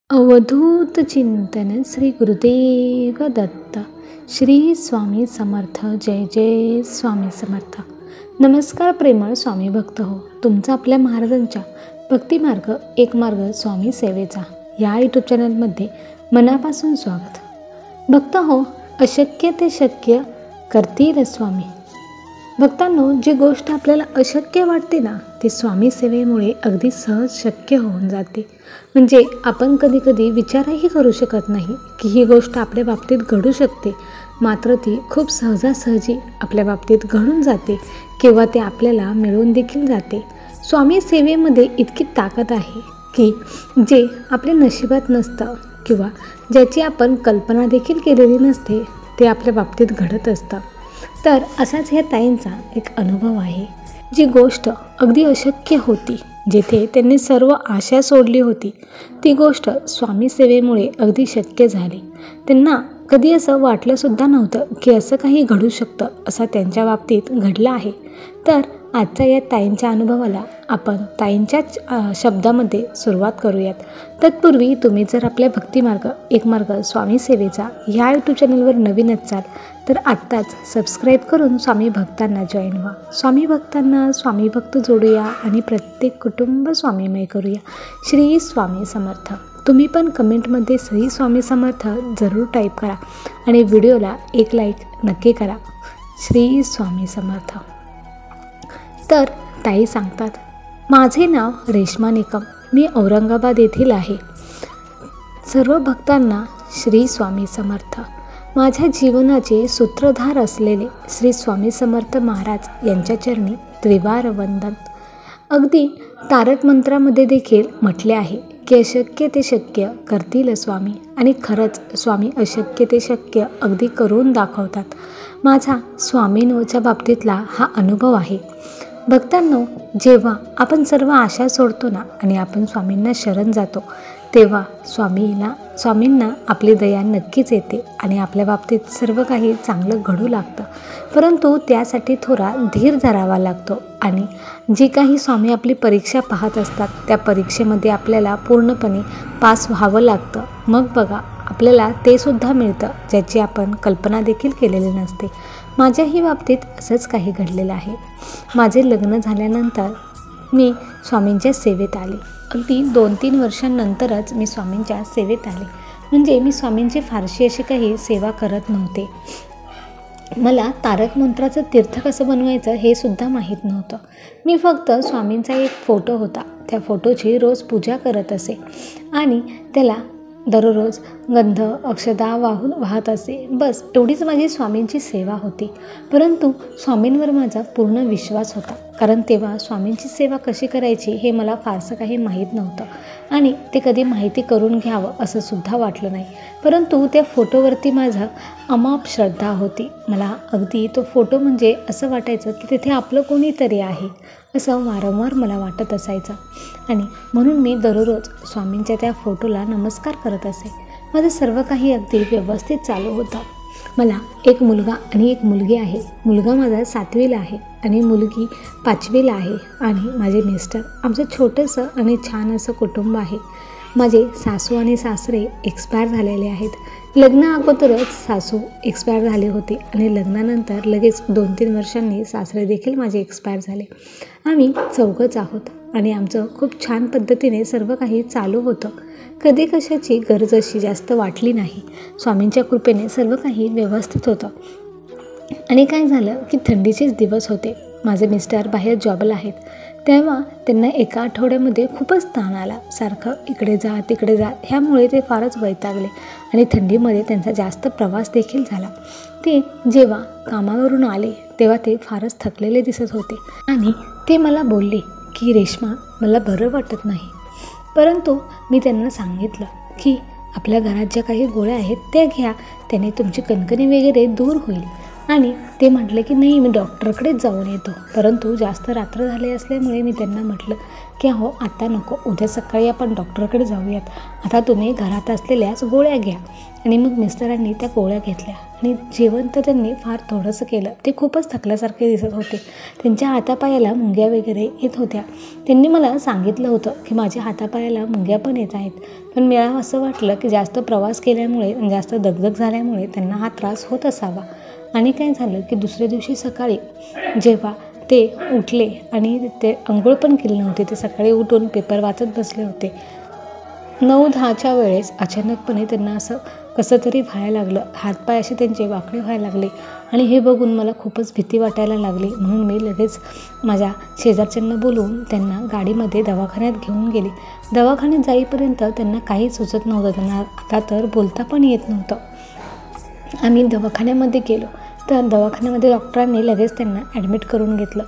अवधूत चिंतन श्री गुरुदेव दत्त. श्री स्वामी समर्थ. जय जय स्वामी समर्थ. नमस्कार प्रेमळ स्वामी भक्त हो. तुमचा आपल्या महाराजांच्या भक्तिमार्ग एक मार्ग स्वामी सेवेचा या यूट्यूब चॅनलमध्ये मनापासून स्वागत. भक्त हो, अशक्य ते शक्य करतील स्वामी. भक्तांनो, जी गोष्ट आपल्याला अशक्य वाटते ना, ती स्वामी सेवेमुळे अगदी सहज शक्य होऊन जाते. म्हणजे आपण कधी कधी विचारही करू शकत नाही की ही गोष्ट आपल्या बाबतीत घडू शकते, मात्र ती खूप सहजासहजी आपल्या बाबतीत घडून जाते किंवा ते आपल्याला मिळून देखील जाते. स्वामी सेवेमध्ये इतकी ताकद आहे की जे आपल्या नशिबात नसतं किंवा ज्याची आपण कल्पना देखील केलेली नसते ते आपल्या बाबतीत घडत असतं. तर असाच ह्या ताईंचा एक अनुभव आहे. जी गोष्ट अगदी अशक्य होती, जिथे त्यांनी सर्व आशा सोडली होती, ती गोष्ट स्वामी सेवेमुळे अगदी शक्य झाली. त्यांना कधी असं वाटलंसुद्धा नव्हतं की असं काही घडू शकतं, असं त्यांच्या बाबतीत घडलं आहे. तर आजच्या या ताईंच्या अनुभवाला आपण ताईंच्याच शब्दामध्ये सुरुवात करूयात. तत्पूर्वी तुम्ही जर आपल्या भक्तिमार्ग एक मार्ग स्वामी सेवेचा ह्या यूट्यूब चॅनलवर नवीन असाल तर आत्ताच सबस्क्राईब करून स्वामी भक्तांना जॉईन व्हा. स्वामी भक्तांना स्वामी भक्त जोडूया आणि प्रत्येक कुटुंब स्वामीमय करूया. श्री स्वामी समर्थ. तुम्ही पण कमेंटमध्ये श्री स्वामी समर्थ जरूर टाईप करा आणि व्हिडिओला एक लाईक नक्की करा. श्री स्वामी समर्थ. तर ताई सांगतात, माझे नाव रेश्मा निकम, मी औरंगाबाद येथील आहे. सर्व भक्तांना श्री स्वामी समर्थ. माझ्या जीवनाचे सूत्रधार असलेले श्री स्वामी समर्थ महाराज यांच्या चरणी त्रिवार वंदन. अगदी तारक मंत्रामध्ये देखील म्हटले आहे की अशक्य ते शक्य करतील स्वामी, आणि खरंच स्वामी अशक्य ते शक्य अगदी करून दाखवतात. माझा स्वामींच्या बाबतीतला हा अनुभव आहे. भक्तांनो, जेव्हा आपण सर्व आशा सोडतो ना आणि आपण स्वामींना शरण जातो, तेव्हा स्वामींना आपली दया नक्कीच येते आणि आपल्या बाबतीत सर्व काही चांगलं घडू लागतं. परंतु त्यासाठी थोडा धीर धरावा लागतो आणि जी काही स्वामी आपली परीक्षा पाहत असतात त्या परीक्षेमध्ये आपल्याला पूर्णपणे पास व्हावं लागतं. मग बघा, आपल्याला ते सुद्धा मिळतं ज्याची आपण कल्पना देखील केलेली नसते. माझ्याही बाबतीत असंच काही घडलेलं आहे. माझे लग्न झाल्यानंतर मी स्वामींच्या सेवेत आले. अगदी 2-3 वर्षांनंतरच मी स्वामींच्या सेवेत आले. म्हणजे मी स्वामींची फारशी अशी काही सेवा करत नव्हते. मला तारक मंत्राचं तीर्थ कसं बनवायचं हे सुद्धा माहीत नव्हतं. मी फक्त स्वामींचा एक फोटो होता, त्या फोटोची रोज पूजा करत असे आणि त्याला दररोज गंध अक्षदा वाहत असे. बस एवढीच माझी स्वामींची सेवा होती. परंतु स्वामींवर माझा पूर्ण विश्वास होता, कारण तेव्हा स्वामींची सेवा कशी करायची हे मला फारसं काही माहीत नव्हतं आणि ते कधी माहिती करून घ्यावं असं सुद्धा वाटलं नाही. परंतु त्या फोटोवरती माझं अमाप श्रद्धा होती. मला अगदी तो फोटो म्हणजे असं वाटायचं की तिथे आपलं कोणीतरी आहे, असं वारंवार मला वाटत असायचं. आणि म्हणून मी दररोज स्वामींच्या त्या फोटोला नमस्कार करत असे. माझं सर्व काही अगदी व्यवस्थित चालू होतं. मला एक मुलगा आणि एक मुलगी आहे. मुलगा माझा 7वीला आहे आणि मुलगी 5वीला आहे. आणि माझे मिस्टर, आमचं छोटंसं आणि छान असं कुटुंब आहे. माझे सासू आणि सासरे एक्सपायर झालेले आहेत. लग्ना अगोदरच सासू एक्सपायर झाले होते आणि लग्नानंतर लगेच 2-3 वर्षांनी सासरे देखील माझे एक्सपायर झाले. आम्ही 4घंच आहोत आणि आमचं खूप छान पद्धतीने सर्व काही चालू होतं. कधी कशाची गरज अशी जास्त वाटली नाही. स्वामींच्या कृपेने सर्व काही व्यवस्थित होतं. आणि काय झालं की थंडीचेच दिवस होते. माझे मिस्टर बाहेर जॉबला आहेत. तेव्हा त्यांना एका आठवड्यामध्ये खूपच ताण आला. सारखं इकडे जा तिकडे जा, ह्यामुळे ते फारच वैतागले आणि थंडीमध्ये त्यांचा जास्त प्रवास देखील झाला. ते जेव्हा कामावरून आले तेव्हा ते फारच थकलेले दिसत होते आणि ते मला बोलले की रेश्मा, मला बरं वाटत नाही. परंतु मी त्यांना सांगितलं की आपल्या घरात ज्या काही गोळ्या आहेत त्या घ्या, त्याने तुमची कणकणी वगैरे दूर होईल. आणि ते म्हटले की नाही, मी डॉक्टरकडेच जाऊन येतो. परंतु जास्त रात्र झाले असल्यामुळे मी त्यांना म्हटलं की अहो आता नको, उद्या सकाळी आपण डॉक्टरकडे जाऊयात. आता तुम्ही घरात असलेल्याच गोळ्या घ्या. आणि मग मिस्टरांनी त्या गोळ्या घेतल्या आणि जेवण तर त्यांनी फार थोडंसं केलं. ते खूपच थकल्यासारखे दिसत होते. त्यांच्या हातापायाला मुंग्या वगैरे येत होत्या. त्यांनी मला सांगितलं होतं की माझ्या हातापायाला मुंग्या पण येत आहेत. पण मला असं वाटलं की जास्त प्रवास केल्यामुळे, जास्त दगदग झाल्यामुळे त्यांना हा त्रास होत असावा. आणि काय झालं की दुसऱ्या दिवशी सकाळी जेव्हा ते उठले आणि ते अंघोळ पण केले नव्हते, ते सकाळी उठून पेपर वाचत बसले होते. 9-10च्या वेळेस अचानकपणे त्यांना असं कसं तरी व्हायला लागलं. हातपाय असे त्यांचे वाकडे व्हायला लागले आणि हे बघून मला खूपच भीती वाटायला लागली. म्हणून मी लगेच माझ्या शेजारच्यांना बोलवून त्यांना गाडीमध्ये दवाखान्यात घेऊन गेले. दवाखान्यात जाईपर्यंत त्यांना काही सुचत नव्हतं. त्यांना आता तर बोलता पण येत नव्हतं. आम्ही दवाखान्यामध्ये गेलो तर दवाखान्यामध्ये डॉक्टरांनी लगेच त्यांना ॲडमिट करून घेतलं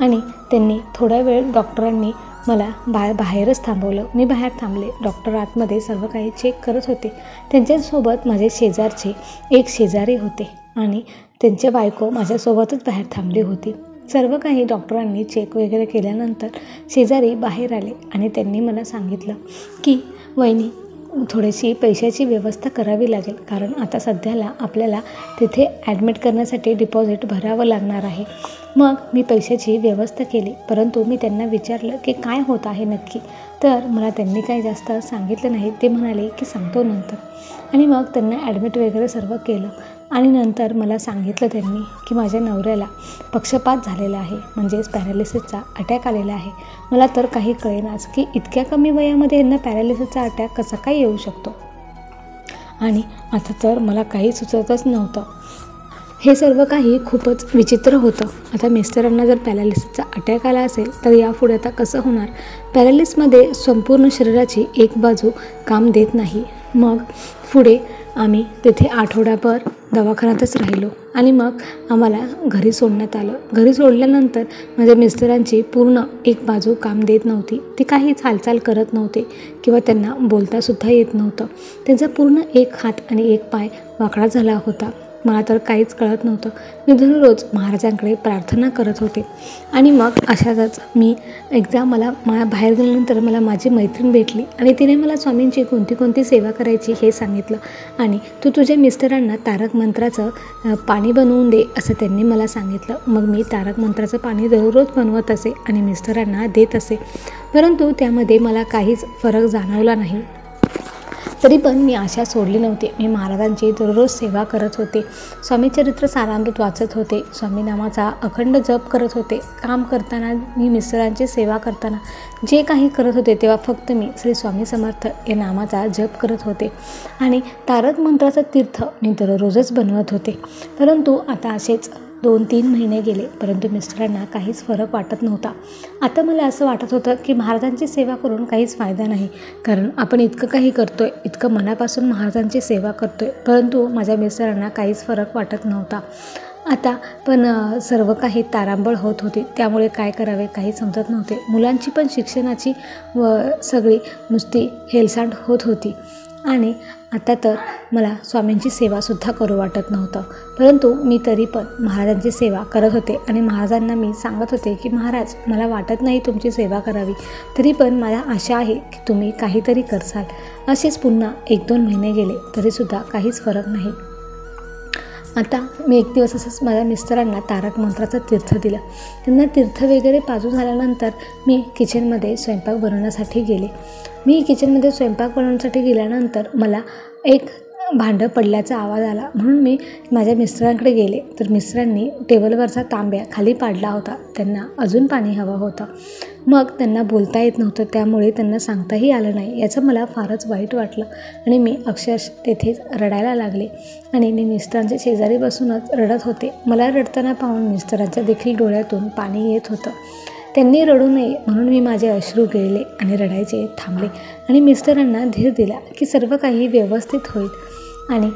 आणि त्यांनी थोडा वेळ डॉक्टरांनी मला बाहेरच थांबवलं. मी बाहेर थांबले. डॉक्टर आतमध्ये सर्व काही चेक करत होते. त्यांच्यासोबत माझे शेजारचे एक शेजारी होते आणि त्यांची बायको माझ्यासोबतच बाहेर थांबली होती. सर्व काही डॉक्टरांनी चेक वगैरे केल्यानंतर शेजारी बाहेर आले आणि त्यांनी मला सांगितलं की वहिनी, थोडीशी पैशाची व्यवस्था करावी लागेल, कारण आता सध्याला आपल्याला तिथे ॲडमिट करण्यासाठी डिपॉझिट भरावं लागणार आहे. मग मी पैशाची व्यवस्था केली. परंतु मी त्यांना विचारलं की काय होत आहे नक्की, तर मला त्यांनी काही जास्त सांगितलं नाही. ते म्हणाले की सांगतो नंतर. आणि मग त्यांना ॲडमिट वगैरे सर्व केलं आणि नंतर मला सांगितलं त्यांनी की माझ्या नवऱ्याला पक्षपात झालेला आहे, म्हणजेच पॅरालिसिसचा अटॅक आलेला आहे. मला तर काही कळेनाच की इतक्या कमी वयामध्ये यांना पॅरालिसिसचा अटॅक कसा काय येऊ शकतो. आणि आता तर मला काही सुचतच नव्हतं. हे सर्व काही खूपच विचित्र होतं. आता मिस्टरांना जर पॅरालिसिसचा अटॅक आला असेल तर यापुढे आता कसं होणार. पॅरालिसमध्ये संपूर्ण शरीराची एक बाजू काम देत नाही. मग पुढे आम्ही तिथे आठवडाभर दवाखान्यातच राहिलो आणि मग आम्हाला घरी सोडण्यात आलं. घरी सोडल्यानंतर माझ्या मिस्टरांची पूर्ण एक बाजू काम देत नव्हती. ते काहीच हालचाल करत नव्हते किंवा त्यांना बोलतासुद्धा येत नव्हतं. त्यांचा पूर्ण एक हात आणि एक पाय वाकडा झाला होता. मला तर काहीच कळत नव्हतं. मी दररोज महाराजांकडे प्रार्थना करत होते. आणि मग अशातच मी एकदा मला बाहेर गेल्यानंतर मला माझी मैत्रीण भेटली आणि तिने मला स्वामींची कोणती सेवा करायची हे सांगितलं. आणि तू तुझ्या मिस्टरांना तारक मंत्राचं पाणी बनवून दे असं त्यांनी मला सांगितलं. मग मी तारक मंत्राचं पाणी दररोज बनवत असे आणि मिस्टरांना देत असे. परंतु त्यामध्ये मला काहीच फरक जाणवला नाही. तरी पण मी आशा सोडली नव्हती. मी महाराजांची दररोज सेवा करत होते. स्वामीचरित्र सारामृत वाचत होते. स्वामीनामाचा अखंड जप करत होते. काम करताना, मी मिस्टरांची सेवा करताना जे काही करत होते तेव्हा फक्त मी श्री स्वामी समर्थ या नामाचा जप करत होते. आणि तारक मंत्राचं तीर्थ मी दररोजच बनवत होते. परंतु आता असेच 2-3 महिने गेले, परंतु मिस्टरांना काहीच फरक वाटत नव्हता. आता मला असं वाटत होतं की महाराजांची सेवा करून काहीच फायदा नाही, कारण आपण इतकं काही करतो आहे, इतकं मनापासून महाराजांची सेवा करतो आहे, परंतु माझ्या मिस्टरांना काहीच फरक वाटत नव्हता. आता पण सर्व काही तारांबळ होत होती. त्यामुळे काय करावे काही समजत नव्हते. मुलांची पण शिक्षणाची सगळी नुसती हेळसांड होत होती. आणि आता तर मला स्वामींची सेवासुद्धा करू वाटत नव्हतं. परंतु मी तरी पण महाराजांची सेवा करत होते आणि महाराजांना मी सांगत होते की महाराज, मला वाटत नाही तुमची सेवा करावी, तरी पण मला आशा आहे की तुम्ही काहीतरी करसाल. असेच पुन्हा 1-2 महिने गेले तरीसुद्धा काहीच फरक नाही. आता मी एक दिवस असंच माझ्या मिस्टरांना तारक मंत्राचं तीर्थ दिलं. त्यांना तीर्थ वगैरे पाजून झाल्यानंतर मी किचनमध्ये स्वयंपाक बनवण्यासाठी गेले. मी किचनमध्ये स्वयंपाक बनवण्यासाठी गेल्यानंतर मला एक भांडं पडल्याचा आवाज आला. म्हणून मी माझ्या मिस्टरांकडे गेले तर मिस्टरांनी टेबलवरचा तांब्या खाली पाडला होता. त्यांना अजून पाणी हवं होतं. मग त्यांना बोलता येत नव्हतं, त्यामुळे त्यांना सांगताही आलं नाही. याचं मला फारच वाईट वाटलं आणि मी अक्षरशः तेथेच रडायला लागले. आणि मी मिस्टरांच्या शेजारी बसूनच रडत होते. मला रडताना पाहून मिस्टरांच्या देखील डोळ्यातून पाणी येत होतं. त्यांनी रडू नये म्हणून मी माझे अश्रू गिळले आणि रडायचे थांबले आणि मिस्टरांना धीर दिला की सर्व काही व्यवस्थित होईल. आणि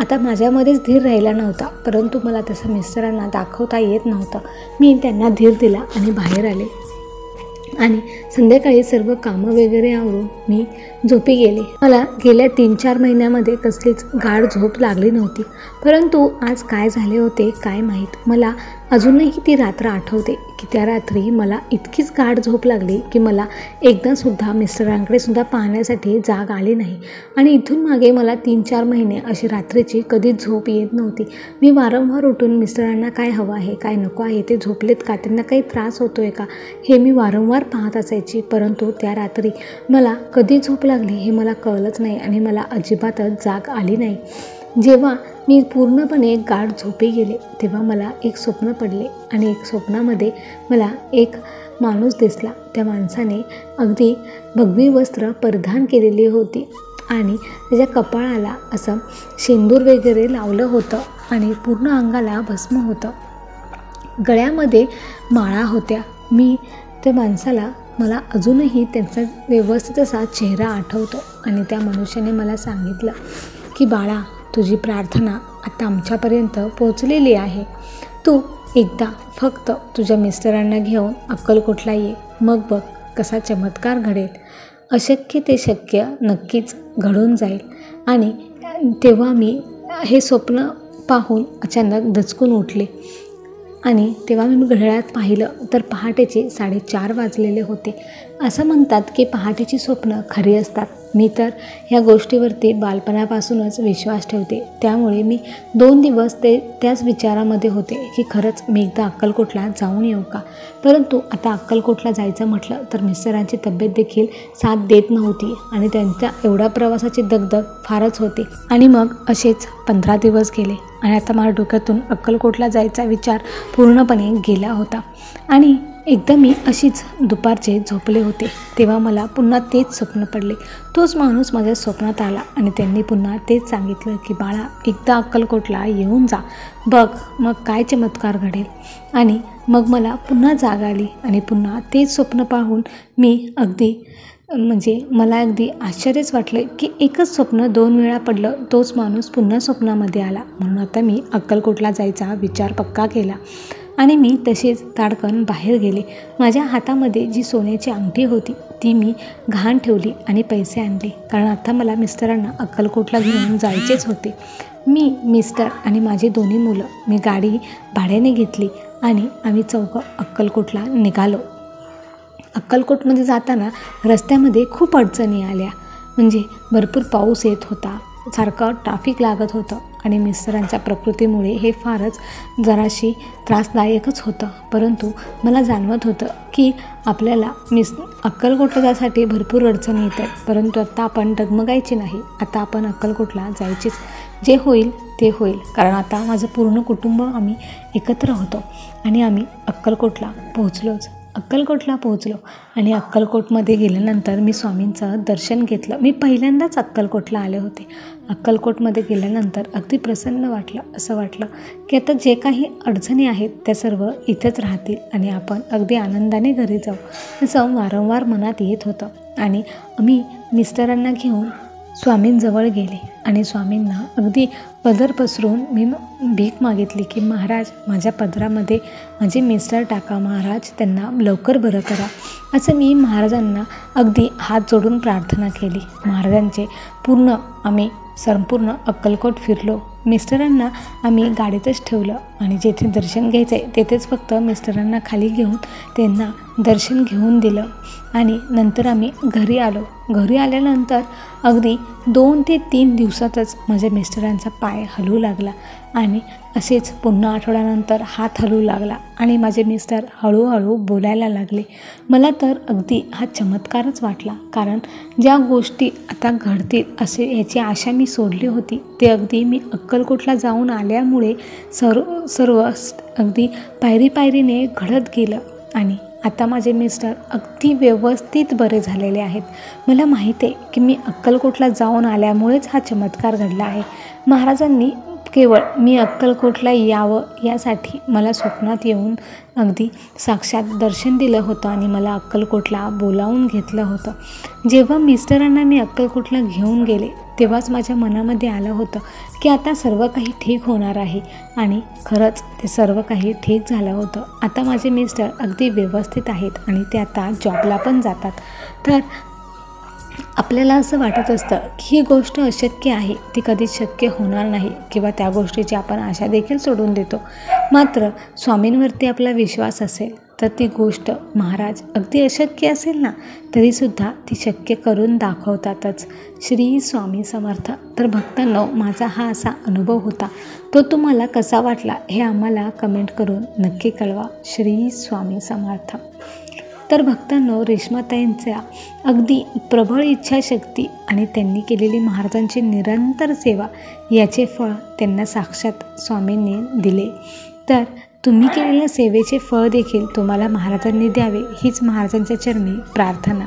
आता माझ्यामध्येच धीर राहिला नव्हता, परंतु मला तसं मिस्टरांना दाखवता येत नव्हतं. मी त्यांना धीर दिला आणि बाहेर आले. आणि संध्याकाळी सर्व कामं वगैरे आवरून मी झोपी गेले. मला गेल्या 3-4 महिन्यामध्ये कसलीच गाढ झोप लागली नव्हती. परंतु आज काय झाले होते काय माहीत. मला अजूनही ती रात्र आठवते की त्या रात्री मला इतकीच गाढ झोप लागली की मला एकदासुद्धा मिस्टरांकडे सुद्धा पाहण्यासाठी जाग आली नाही. आणि इथून मागे मला 3-4 महिने अशी रात्रीची कधीच झोप येत नव्हती. मी वारंवार उठून मिस्टरांना काय हवं आहे काय नको आहे, ते झोपलेत का, त्यांना काही त्रास होतो आहे का, हे मी वारंवार पाहत असायची. परंतु त्या रात्री मला कधी झोप लागली हे मला कळलंच नाही आणि मला अजिबातच जाग आली नाही. जेव्हा मी पूर्णपणे गाढ झोपी गेले तेव्हा मला एक स्वप्न पडले आणि एक स्वप्नामध्ये मला एक माणूस दिसला. त्या माणसाने अगदी भगवी वस्त्र परिधान केलेली होती आणि त्याच्या कपाळाला असं शेंदूर वगैरे लावलं होतं आणि पूर्ण अंगाला भस्म होतं. गळ्यामध्ये माळा होत्या. मी त्या माणसाला मला अजूनही त्यांचा व्यवस्थित असा चेहरा आठवतो आणि त्या मनुष्याने मला सांगितलं की बाळा, तुझी प्रार्थना आता आमच्यापर्यंत पोचलेली आहे. तू एकदा फक्त तुझ्या मिस्टरांना घेऊन अक्कलकोटला ये, मग बघ कसा चमत्कार घडेल. अशक्य ते शक्य नक्कीच घडून जाईल. आणि तेव्हा मी हे स्वप्न पाहून अचानक दचकून उठले आणि तेव्हा मी घड्याळात पाहिलं तर पहाटेचे 4:30 वाजलेले होते. असं म्हणतात की पहाटेची स्वप्न खरी असतात. मी तर ह्या गोष्टीवरती बालपणापासूनच विश्वास ठेवते. त्यामुळे मी 2 दिवस त्याच विचारामध्ये होते की खरंच मी एकदा अक्कलकोटला जाऊन येऊ का. परंतु आता अक्कलकोटला जायचं म्हटलं तर मिस्टरांची तब्येत देखील साथ देत नव्हती आणि त्यांच्या एवढ्या प्रवासाची दगदग फारच होती. आणि मग असेच 15 दिवस गेले आणि आता माझ्या डोक्यातून अक्कलकोटला जायचा विचार पूर्णपणे गेला होता. आणि एकदा मी अशीच दुपारचे झोपले होते तेव्हा मला पुन्हा तेच स्वप्न पडले. तोच माणूस माझ्या स्वप्नात आला आणि त्यांनी पुन्हा तेच सांगितलं की बाळा, एकदा अक्कलकोटला येऊन जा, बघ मग काय चमत्कार घडेल. आणि मग मला पुन्हा जाग आली आणि पुन्हा तेच स्वप्न पाहून मी मला अगदी आश्चर्यच वाटलं की एकच स्वप्न 2 वेळा पडलं. तोच माणूस पुन्हा स्वप्नामध्ये आला. म्हणून आता मी अक्कलकोटला जायचा विचार पक्का केला आणि मी तसेच ताडकन बाहेर गेले. माझ्या हातामध्ये जी सोन्याची अंगठी होती ती मी गहाण ठेवली आणि पैसे आणले, कारण आता मला मिस्टरांना अक्कलकोटला घेऊन जायचेच होते. मी, मिस्टर आणि माझी 2 मुलं मी गाडी भाड्याने घेतली आणि आम्ही चौघं अक्कलकोटला निघालो. अक्कलकोटमध्ये जाताना रस्त्यामध्ये खूप अडचणी आल्या. म्हणजे भरपूर पाऊस येत होता, सारखं ट्रॅफिक लागत होतं आणि मिस्टरांच्या प्रकृतीमुळे हे फारच जराशी त्रासदायकच होतं. परंतु मला जाणवत होतं की आपल्याला अक्कलकोटला जाण्यासाठी भरपूर अडचणी येतात, परंतु आता आपण डगमगायची नाही. आता आपण अक्कलकोटला जायचीच. जे होईल ते होईल, कारण आता माझं पूर्ण कुटुंब आम्ही एकत्र होतो आणि आम्ही अक्कलकोटला पोहोचलो आणि अक्कलकोटमध्ये गेल्यानंतर मी स्वामींचं दर्शन घेतलं. मी पहिल्यांदाच अक्कलकोटला आले होते. अक्कलकोटमध्ये गेल्यानंतर अगदी प्रसन्न वाटलं. असं वाटलं की आता जे काही अडचणी आहेत त्या सर्व इथंच राहतील आणि आपण अगदी आनंदाने घरी जाऊ, असं वारंवार मनात येत होतं. आणि मी मिस्टरांना घेऊन स्वामींजवळ गेले आणि स्वामींना अगदी पदर पसरून मी भीक मागितली की महाराज, माझ्या पदरामध्ये माझे मिस्टर टाका महाराज, त्यांना लवकर बरं करा. असं मी महाराजांना अगदी हात जोडून प्रार्थना केली. महाराजांचे आम्ही संपूर्ण अक्कलकोट फिरलो. मिस्टरांना आम्ही गाडीतच ठेवलं आणि जेथे दर्शन घ्यायचं आहे तेथेच फक्त मिस्टरांना खाली घेऊन त्यांना दर्शन घेऊन दिलं आणि नंतर आम्ही घरी आलो. घरी आल्यानंतर अगदी 2 ते 3 दिवसातच माझ्या मिस्टरांचा पाय हलू लागला आणि असेच पुन्हा आठवड्यानंतर हात हलू लागला आणि माझे मिस्टर हळूहळू बोलायला लागले. मला तर अगदी हा चमत्कारच वाटला, कारण ज्या गोष्टी आता घडतील असे याची आशा मी सोडली होती ते अगदी मी अक्कलकोटला जाऊन आल्यामुळे सर्व अगदी पायरीने घडत गेलं आणि आता माझे मिस्टर अगदी व्यवस्थित बरे झालेले आहेत. मला माहीत आहे की मी अक्कलकोटला जाऊन आल्यामुळेच हा चमत्कार घडला आहे. महाराजांनी केवळ मी अक्कलकोटला यावं यासाठी मला स्वप्नात येऊन अगदी साक्षात दर्शन दिलं होतं आणि मला अक्कलकोटला बोलावून घेतलं होतं. जेव्हा मिस्टरांना मी अक्कलकोटला घेऊन गेले तेव्हाच माझ्या मनामध्ये आलं होतं की आता सर्व काही ठीक होणार आहे. आणि खरंच ते सर्व काही ठीक झालं होतं. आता माझे मिस्टर अगदी व्यवस्थित आहेत आणि ते आता जॉबला पण जातात. तर आपल्याला असं वाटत असतं की ही गोष्ट अशक्य आहे, ती कधीच शक्य होणार नाही किंवा त्या गोष्टीची आपण आशा देखील सोडून देतो. मात्र स्वामींवरती आपला विश्वास असेल तर ती गोष्ट महाराज अगदी अशक्य असेल ना तरीसुद्धा ती शक्य करून दाखवतातच. श्री स्वामी समर्थ. तर भक्तांनो, माझा हा असा अनुभव होता, तो तुम्हाला कसा वाटला हे आम्हाला कमेंट करून नक्की कळवा. श्री स्वामी समर्थ. तर भक्तांनो, रेश्माताईंच्या अगदी प्रबळ इच्छाशक्ती आणि त्यांनी केलेली महाराजांची निरंतर सेवा याचे फळ त्यांना साक्षात स्वामींनी दिले. तर तुम्ही केलेल्या सेवेचे फळ देखील तुम्हाला महाराजांनी द्यावे हीच महाराजांच्या चरणी प्रार्थना.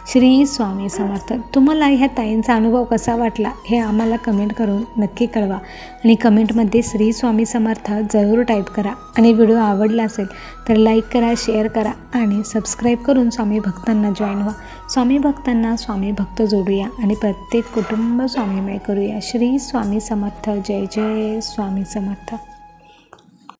श्री स्वामी समर्थ. तुम्हाला ह्या ताईंचा अनुभव कसा वाटला हे आम्हाला कमेंट करून नक्की कळवा आणि कमेंटमध्ये श्री स्वामी समर्थ जरूर टाईप करा. आणि व्हिडिओ आवडला असेल तर लाईक करा, शेअर करा आणि सबस्क्राईब करून स्वामी भक्तांना जॉईन व्हा. स्वामी भक्तांना स्वामी भक्त जोडूया आणि प्रत्येक कुटुंब स्वामीमय करूया. श्री स्वामी समर्थ. जय जय स्वामी समर्थ.